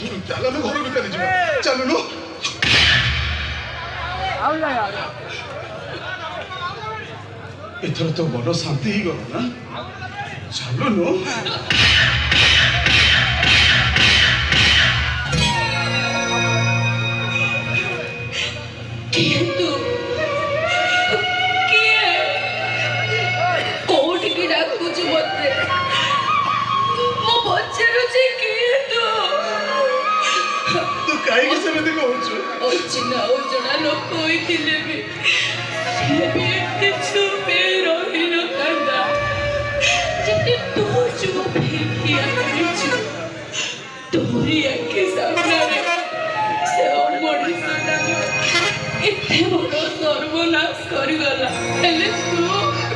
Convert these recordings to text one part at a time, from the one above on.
चल हम घर को चली चल लो एथर तो मन शांति ही गला ना चलो नो कहीं से मैं कहूँ ओचिना ओजना लोग कोई दिले भी ये छुपे रही न कंदा जितने तू चुप किया करिछु तोरी आंखें सामने रे से अनमोड़ी सदा इतने बड़ो सर्वनाश करी गला हेले तू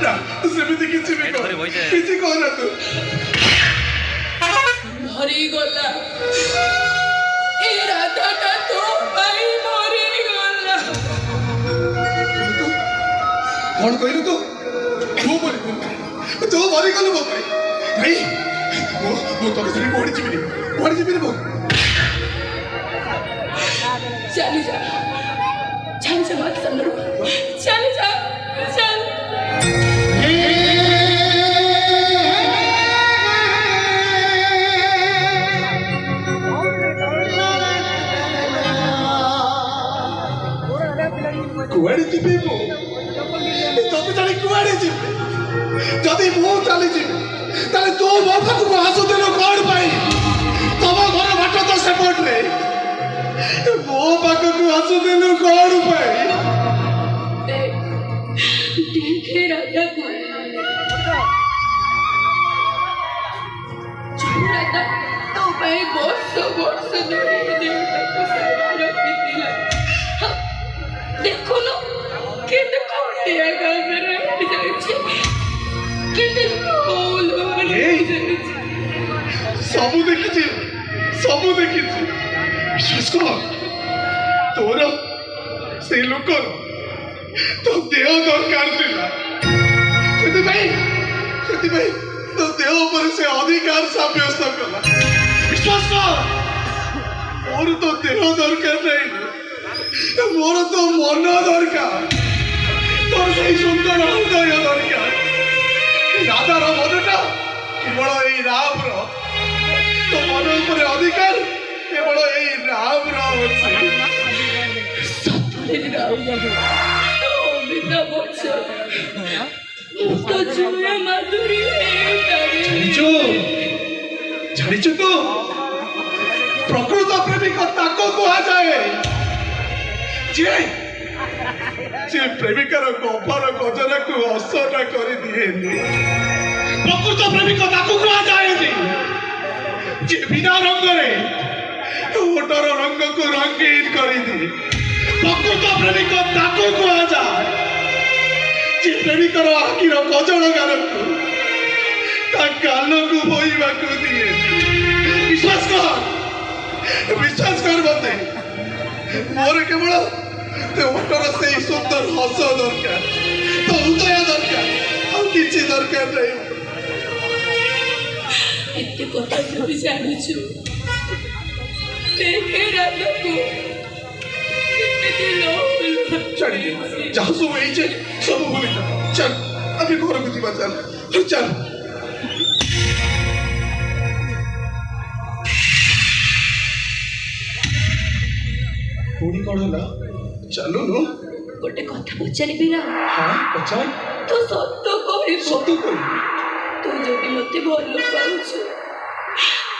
ना सेମିତି କିଛି ବି କର କିଛି କର ତୁ मरी गला ए राधा तो भाई मरी गला कौन कहलु तू मरी गलु मो भाई मो तो से पड़ी जीबी मो चल जा मत समझ चल जा चल कुआड़े जीबी मो तब जानी कुआड़े जीबी जदि मो चली जीबी ताले तू मो पाखु आसु देलो कोन पाई तब घर बाट तो सेपट रे मो पाखु आसु देलो कोन पाई देखे राजा को राजा तो भाई वर्ष धरी देवता को सारा रखी दिला देखो ना कितने कौड़िया गाँव में रह जाए कितने फूल सबू देखी विश्वास कर तोर से लोक तो देह दरकार तो देह पर से अधिकार साब्यस्त कला विश्वास कर मोर तो देह दरकार नहीं मोर तो मन दरकार तो से सुंदर हृदय दरकार राधार मनटा केवल यही राम तो मन उपर अधिकार केवल यही राम जानिଛୁ तो प्रकृत प्रेमिक ताको कहा जाए जे प्रेमिकार गपर गजरा को असटा कर दिए प्रकृत प्रेमिक ताको कहा जाए जे बिना रंगरे ओटर रंग को रंगीन कर दिए प्रकृत प्रेमिक ताको कहा जाए जे प्रेमिकार आखिर गजल गार को गाल को बोईवा को दिए विश्वास कर मते मोर केवल ते ओटर से सुंदर हस दरकार तो हृदय दरकार और किसी दरकार नहीं इतने कथा तो भी जानी छु देखे राधा को कितने दिल चल जहाँ सब यही जे सब भूल जा चल अभी घर को जीवा चल कोड़ी कौन होला चलो नो गोटे कथा पचारि बिरा हाँ पचार तो सत्य कहि तू जदि मते भल पाउछु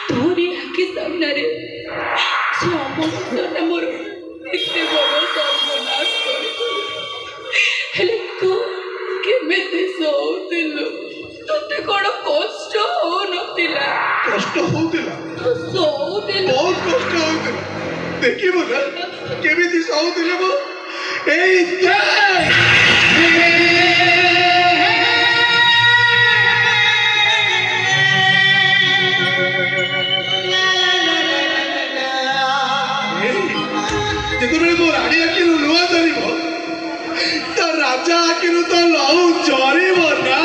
तोरी आखि सामने रे से अमृतटा मोर एते बड़ सर्वनाश कर हेले तू केमेते सोउतिलु तते कोन कष्ट हो नथिला कष्ट होतिला सोउतिलु बहुत कष्ट होतिला देखिबो ना केमिति सोउतिला बो एई যেতବେଳେ ମୋ ରାଣୀ ଆଖିରୁ ଲୁହ ଝରିବ ତା ରାଜା ଆଖିରୁ ତ ଲହୁ ଝରିବ ନା